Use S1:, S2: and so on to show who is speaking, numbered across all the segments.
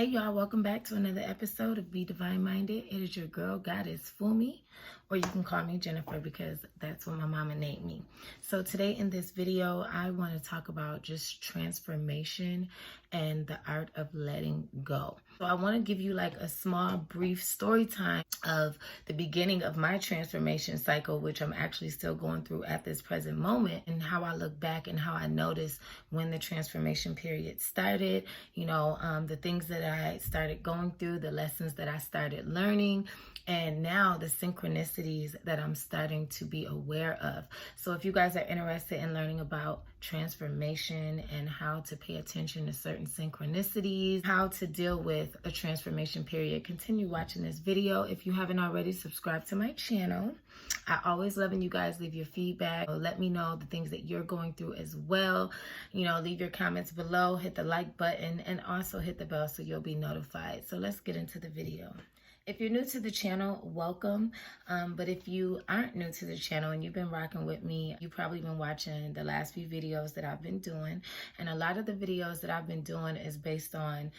S1: Hey y'all, welcome back to another episode of Be Divine Minded. It is your girl, Goddess Fumi, or you can call me Jennifer because that's what my mama named me. So today in this video, I want to talk about just transformation and the art of letting go. So I want to give you like a small, brief story time of the beginning of my transformation cycle, which I'm actually still going through at this present moment, and how I look back and how I notice when the transformation period started, the things that I started going through, the lessons that I started learning, and now the synchronicities that I'm starting to be aware of. So if you guys are interested in learning about transformation and how to pay attention to certain synchronicities, how to deal with a transformation period, continue watching this video. If you haven't already, subscribe to my channel. I always love when you guys leave your feedback. Let me know the things that you're going through as well. Leave your comments below, hit the like button, and also hit the bell so you'll be notified. So let's get into the video. If you're new to the channel, welcome. But if you aren't new to the channel and you've been rocking with me, you've probably been watching the last few videos that I've been doing. And a lot of the videos that I've been doing is based on,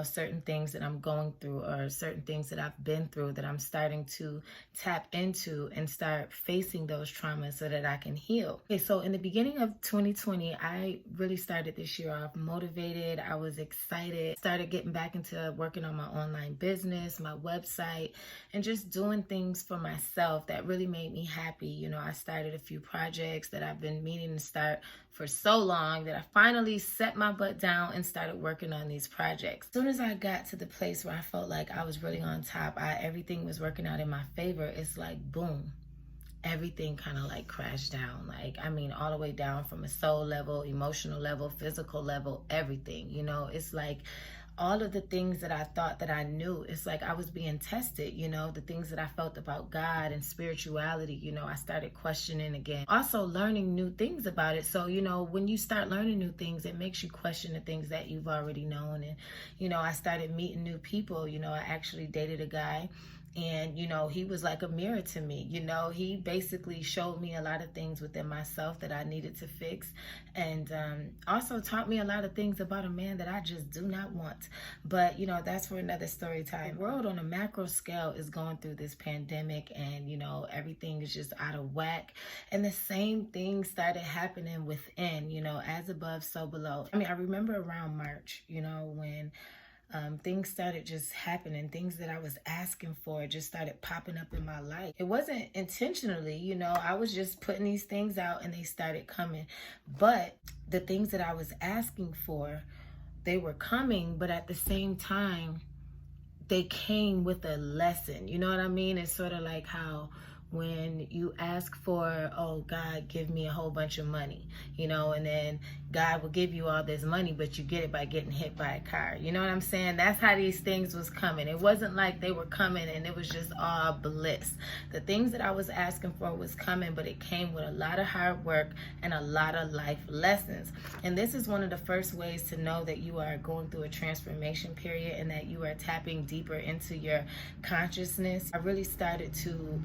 S1: certain things that I'm going through or certain things that I've been through that I'm starting to tap into and start facing those traumas so that I can heal. Okay, so in the beginning of 2020, I really started this year off motivated. I was excited, started getting back into working on my online business, my website, and just doing things for myself that really made me happy. I started a few projects that I've been meaning to start for so long that I finally set my butt down and started working on these projects. As soon as I got to the place where I felt like I was really on top, everything was working out in my favor, it's like boom, everything kind of like crashed down. All the way down from a soul level, emotional level, physical level, everything. It's like all of the things that I thought that I knew, it's like I was being tested, the things that I felt about God and spirituality, I started questioning again. Also learning new things about it. So, when you start learning new things, it makes you question the things that you've already known. And, I started meeting new people. I actually dated a guy. And, he was like a mirror to me. He basically showed me a lot of things within myself that I needed to fix. And also taught me a lot of things about a man that I just do not want. But, that's for another story time. The world on a macro scale is going through this pandemic and, everything is just out of whack. And the same thing started happening within, as above, so below. I remember around March, when things started just happening. Things that I was asking for just started popping up in my life. It wasn't intentionally, I was just putting these things out and they started coming. But the things that I was asking for, they were coming, but at the same time, they came with a lesson. You know what I mean? It's sort of like how when you ask for, oh, God, give me a whole bunch of money, and then God will give you all this money, but you get it by getting hit by a car. You know what I'm saying? That's how these things was coming. It wasn't like they were coming and it was just all bliss. The things that I was asking for was coming, but it came with a lot of hard work and a lot of life lessons. And this is one of the first ways to know that you are going through a transformation period and that you are tapping deeper into your consciousness. I really started to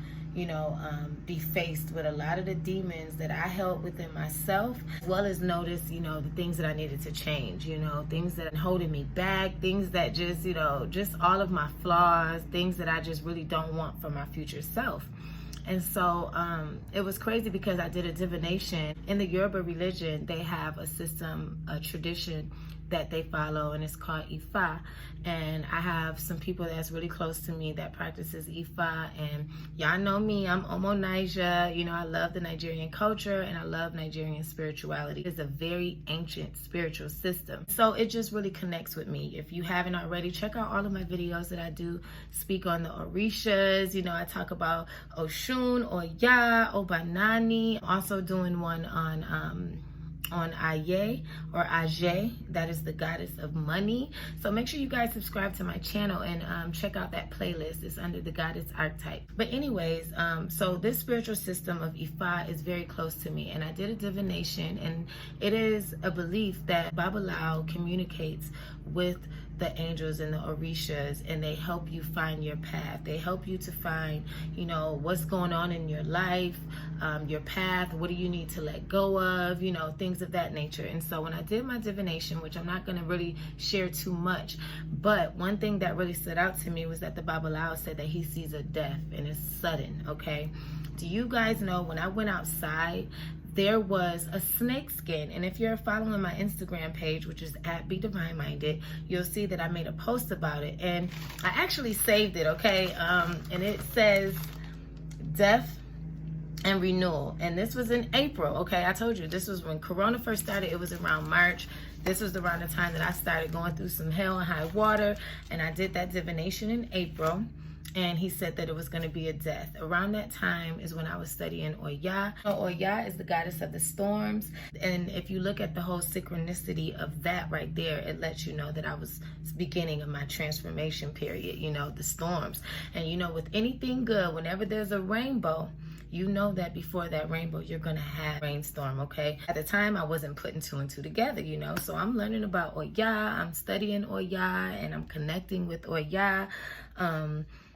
S1: be faced with a lot of the demons that I held within myself, as well as notice, the things that I needed to change, things that are holding me back, things that just, just all of my flaws, things that I just really don't want for my future self. And so it was crazy because I did a divination. In the Yoruba religion, they have a system, a tradition that they follow, and it's called Ifa. And I have some people that's really close to me that practices Ifa, and y'all know me, I'm Omo Naija. I love the Nigerian culture and I love Nigerian spirituality. It's a very ancient spiritual system, so it just really connects with me. If you haven't already, check out all of my videos that I do speak on the Orishas. I talk about Oshun, Oya, Obanani. Also doing one on Aye or Ajay, that is the goddess of money. So make sure you guys subscribe to my channel and check out that playlist. It's under the goddess archetype. But anyways, so this spiritual system of Ifa is very close to me, and I did a divination, and it is a belief that Babalawo communicates with the angels and the orishas, and they help you find your path. They help you to find, you know, what's going on in your life, your path, what do you need to let go of, you know, things of that nature. And so when I did my divination, which I'm not going to really share too much, but one thing that really stood out to me was that the Babalawo said that he sees a death and it's sudden, okay? Do you guys know when I went outside, there was a snake skin? And if you're following my Instagram page, which is at Divineminded, you'll see that I made a post about it. And I actually saved it, okay? And it says death and renewal. And this was in April, okay? I told you, this was when Corona first started. It was around March. This was around the time that I started going through some hell and high water. And I did that divination in April. And he said that it was going to be a death. Around that time is when I was studying Oya. Oya is the goddess of the storms. And if you look at the whole synchronicity of that right there, it lets you know that I was beginning of my transformation period, you know, the storms. And you know, with anything good, whenever there's a rainbow, you know that before that rainbow, you're going to have a rainstorm, okay? At the time, I wasn't putting two and two together, you know? So I'm learning about Oya, I'm studying Oya, and I'm connecting with Oya.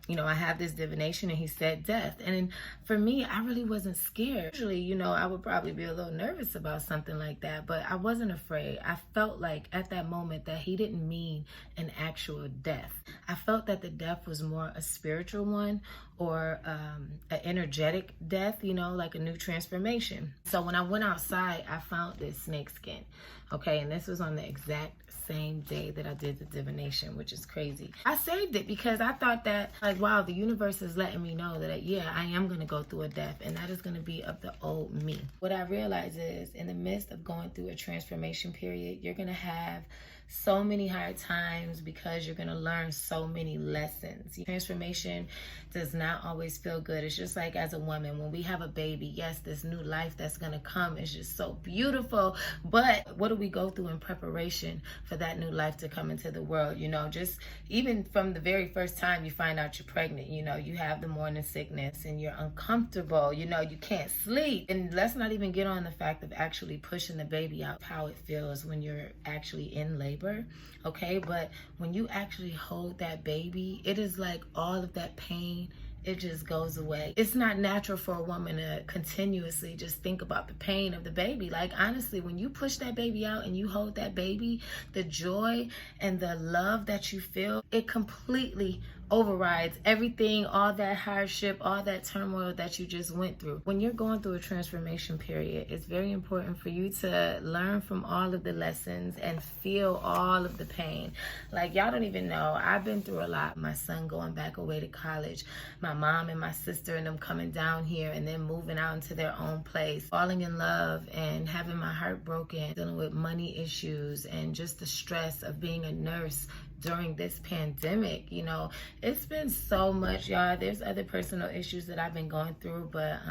S1: You know, I have this divination and he said death. And for me, I really wasn't scared. Usually, you know, I would probably be a little nervous about something like that, but I wasn't afraid. I felt like at that moment that he didn't mean an actual death. I felt that the death was more a spiritual one, or an energetic death, you know, like a new transformation. So when I went outside, I found this snake skin, okay? And this was on the exact same day that I did the divination, which is crazy. I saved it because I thought that, like, wow, the universe is letting me know that, yeah, I am going to go through a death, and that is going to be of the old me. What I realize is, in the midst of going through a transformation period, you're going to have so many hard times because you're going to learn so many lessons. Transformation does not always feel good. It's just like as a woman, when we have a baby, yes, this new life that's going to come is just so beautiful, but what do we go through in preparation for that new life to come into the world? You know, just even from the very first time you find out you're pregnant, you know, you have the morning sickness and you're uncomfortable, you know, you can't sleep. And let's not even get on the fact of actually pushing the baby out, how it feels when you're actually in labor, okay? But when you actually hold that baby, it is like all of that pain, it just goes away. It's not natural for a woman to continuously just think about the pain of the baby. Like, honestly, when you push that baby out and you hold that baby, the joy and the love that you feel, it completely overrides everything, all that hardship, all that turmoil that you just went through. When you're going through a transformation period, it's very important for you to learn from all of the lessons and feel all of the pain. Like, y'all don't even know, I've been through a lot. My son going back away to college, my mom and my sister and them coming down here and then moving out into their own place, falling in love and having my heart broken, dealing with money issues and just the stress of being a nurse during this pandemic. You know, it's been so much, y'all. There's other personal issues that I've been going through, but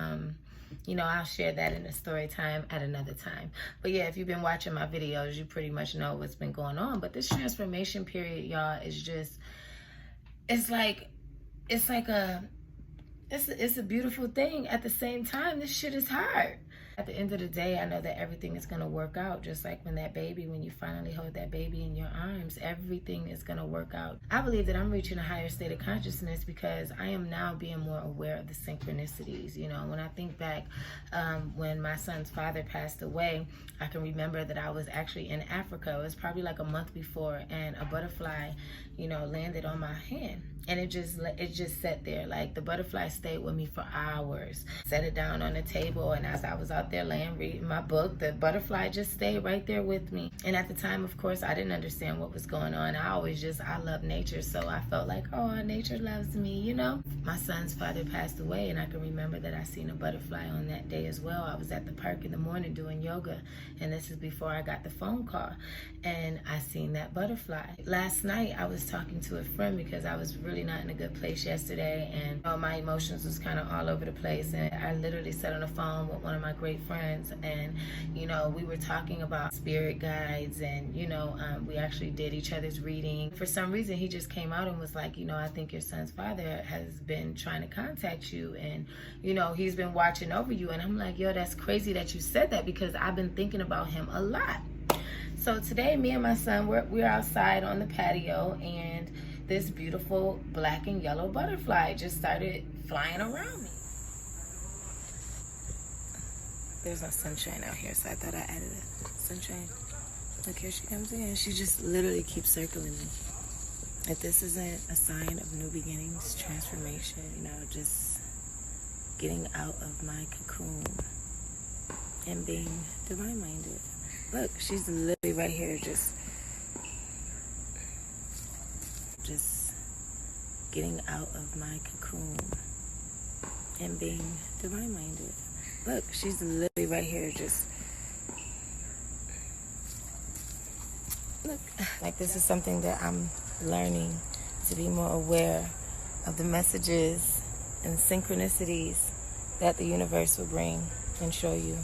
S1: you know, I'll share that in a story time at another time. But yeah, if you've been watching my videos, you pretty much know what's been going on. But this transformation period, y'all, is just, it's a beautiful thing. At the same time, this shit is hard. At the end of the day, I know that everything is going to work out, just like when you finally hold that baby in your arms, everything is going to work out. I believe that I'm reaching a higher state of consciousness because I am now being more aware of the synchronicities. You know, when I think back, when my son's father passed away, I can remember that I was actually in Africa. It was probably like a month before, and a butterfly, you know, landed on my hand. And it just sat there. Like, the butterfly stayed with me for hours. Set it down on the table, and as I was out there laying reading my book, the butterfly just stayed right there with me. And at the time, of course, I didn't understand what was going on. I love nature, so I felt like, oh, nature loves me, you know? My son's father passed away, and I can remember that I seen a butterfly on that day as well. I was at the park in the morning doing yoga, and this is before I got the phone call, and I seen that butterfly. Last night, I was talking to a friend because I was really not in a good place yesterday, and all my emotions was kind of all over the place, and I literally sat on the phone with one of my great friends, and you know, we were talking about spirit guides, and you know, we actually did each other's reading. For some reason, he just came out and was like, you know, I think your son's father has been trying to contact you, and you know, he's been watching over you. And I'm like, yo, that's crazy that you said that, because I've been thinking about him a lot. So today, me and my son, we're outside on the patio, and this beautiful black and yellow butterfly just started flying around me. There's no sunshine out here, so I thought I added a sunshine. Look, here she comes in. She just literally keeps circling me. If this isn't a sign of new beginnings, transformation, just getting out of my cocoon and being divine-minded. Look, she's literally right here, just getting out of my cocoon and being divine-minded. Look, she's literally right here, just look. Like, this is something that I'm learning to be more aware of, the messages and synchronicities that the universe will bring and show you.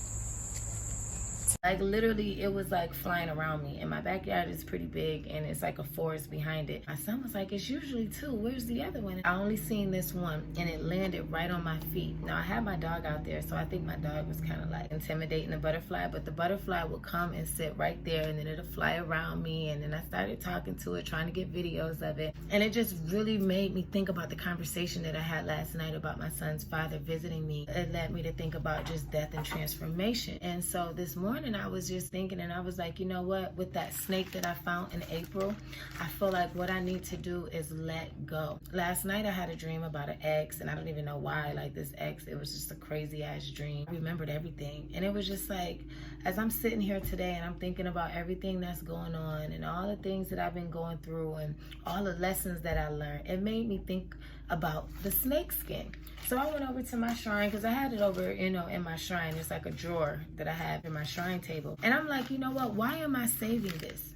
S1: Like, literally, it was like flying around me. And my backyard is pretty big, and it's like a forest behind it. My son was like, it's usually two. Where's the other one? I only seen this one, and it landed right on my feet. Now, I had my dog out there, so I think my dog was kind of like intimidating the butterfly. But the butterfly would come and sit right there, and then it'll fly around me. And then I started talking to it, trying to get videos of it. And it just really made me think about the conversation that I had last night about my son's father visiting me. It led me to think about just death and transformation. And so this morning, I was just thinking, and I was like, you know what, with that snake that I found in April, I feel like what I need to do is let go. Last night I had a dream about an ex, and I don't even know why. Like, this ex, it was just a crazy ass dream. I remembered everything, and it was just like, as I'm sitting here today and I'm thinking about everything that's going on and all the things that I've been going through and all the lessons that I learned, it made me think about the snake skin. So I went over to my shrine, because I had it over, in my shrine. It's like a drawer that I have in my shrine table. And I'm like, you know what? Why am I saving this?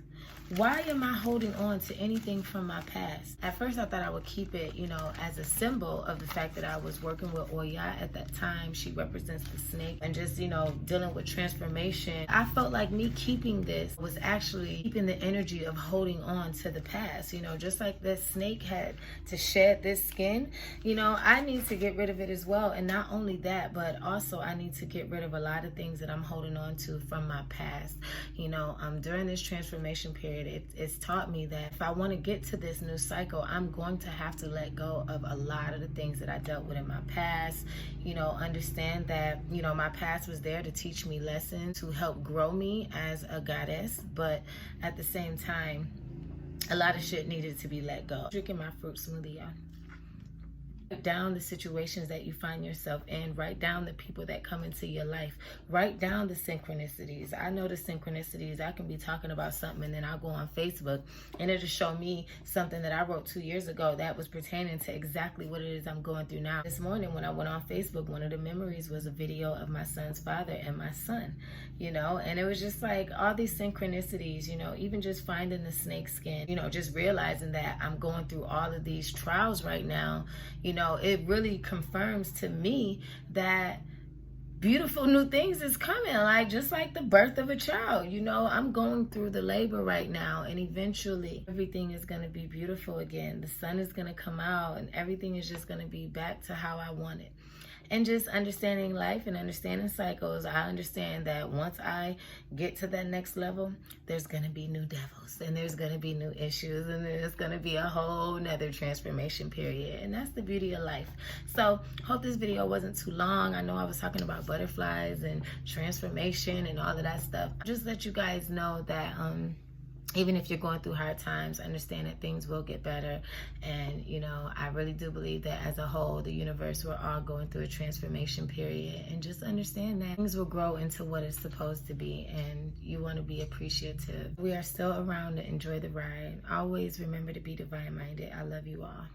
S1: Why am I holding on to anything from my past? At first, I thought I would keep it, as a symbol of the fact that I was working with Oya at that time. She represents the snake, and just, dealing with transformation. I felt like me keeping this was actually keeping the energy of holding on to the past. Just like this snake had to shed this skin, I need to get rid of it as well. And not only that, but also I need to get rid of a lot of things that I'm holding on to from my past. During this transformation period, it's taught me that if I want to get to this new cycle, I'm going to have to let go of a lot of the things that I dealt with in my past. Understand that, my past was there to teach me lessons, to help grow me as a goddess. But at the same time, a lot of shit needed to be let go. Drinking my fruit smoothie, y'all. Write down the situations that you find yourself in. Write down the people that come into your life. Write down the synchronicities. I know the synchronicities. I can be talking about something, and then I'll go on Facebook and it'll show me something that I wrote 2 years ago that was pertaining to exactly what it is I'm going through now. This morning when I went on Facebook, one of the memories was a video of my son's father and my son, and it was just like all these synchronicities, even just finding the snake skin, just realizing that I'm going through all of these trials right now. It really confirms to me that beautiful new things is coming, like just like the birth of a child. I'm going through the labor right now, and eventually everything is going to be beautiful again. The sun is going to come out, and everything is just going to be back to how I want it. And just understanding life and understanding cycles, I understand that once I get to that next level, there's going to be new devils, and there's going to be new issues, and there's going to be a whole nother transformation period. And that's the beauty of life. So hope this video wasn't too long. I know I was talking about butterflies and transformation and all of that stuff. Just let you guys know that even if you're going through hard times, understand that things will get better. And, I really do believe that as a whole, the universe, we're all going through a transformation period. And just understand that things will grow into what it's supposed to be. And you want to be appreciative. We are still around to enjoy the ride. Always remember to be divine-minded. I love you all.